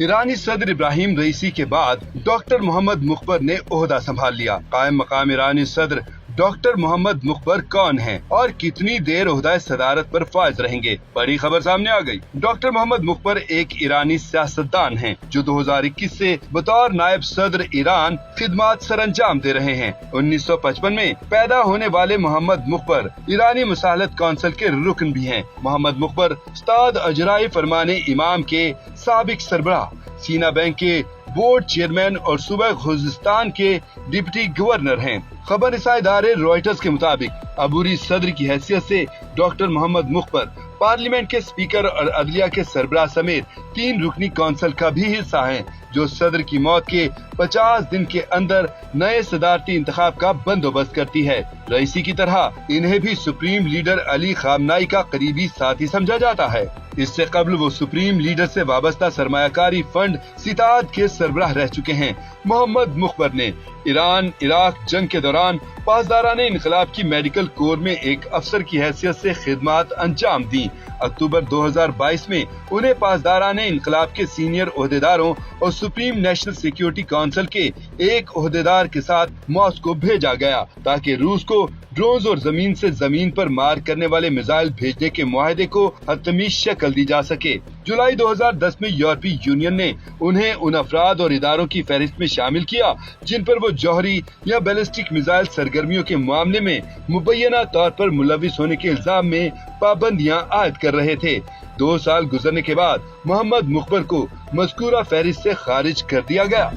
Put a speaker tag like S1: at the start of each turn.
S1: ईरानी सदर इब्राहिम रईसी के बाद डॉक्टर मोहम्मद मुखबर ने ओहदा संभाल लिया। कायम मकाम ईरानी सदर डॉक्टर मोहम्मद मुखबर कौन हैं और कितनी देर ओहदा सदारत पर फाइज रहेंगे? बड़ी खबर सामने आ गई। डॉक्टर मोहम्मद मुखबर एक ईरानी सियासतदान हैं जो 2021 से बतौर नायब सदर ईरान खिदमत सरअंजाम दे रहे हैं। 1955 में पैदा होने वाले मोहम्मद मुखबर ईरानी मुसालहत कौंसिल के रुकन भी हैं। मोहम्मद मुखबर उस्ताद अजराई फरमाने इमाम के साबिक सरबराह, सीना बैंक के बोर्ड चेयरमैन और सूबा खुजिस्तान के डिप्टी गवर्नर हैं। खबर रसाई इदारे रॉयटर्स के मुताबिक अबूरी सदर की हैसियत से डॉक्टर मोहम्मद मुखबर पार्लियामेंट के स्पीकर और अदलिया के सरबराह समेत 3 रुकनी कौंसिल का भी हिस्सा हैं, जो सदर की मौत के 50 दिन के अंदर नए सदारती इंतखाब का बंदोबस्त करती है। रईसी की तरह इन्हें भी सुप्रीम लीडर अली खामनाई का करीबी साथी समझा जाता है। इससे कबल वो सुप्रीम लीडर से वाबस्ता सरमायाकारी फंड सिताद के सरबराह रह चुके हैं। मोहम्मद मुखबर ने ईरान इराक जंग के दौरान पासदाराने इनकलाब की मेडिकल कोर में एक अफसर की हैसियत से खिदमत अंजाम दी। अक्टूबर 2022 में उन्हें पासदाराने इनकलाब के सीनियर ओहदेदारों और सुप्रीम नेशनल सिक्योरिटी काउंसिल के एक ओहदेदार के साथ मॉस्को भेजा गया ताकि रूस को ड्रोन और जमीन से जमीन पर मार करने वाले मिसाइल भेजने के मुआहदे को हतमी शक्ल दी जा सके। जुलाई 2010 में यूरोपीय यूनियन ने उन्हें उन अफराद और इदारों की फहरिस्त में शामिल किया जिन पर वो जौहरी या बैलिस्टिक मिसाइल सरगर्मियों के मामले में मुबैना तौर पर मुलविस होने के इल्जाम में पाबंदियां आयद कर रहे थे। 2 साल गुजरने के बाद मोहम्मद मुखबर को मज़कूरा फहरिस्त से खारिज कर दिया गया।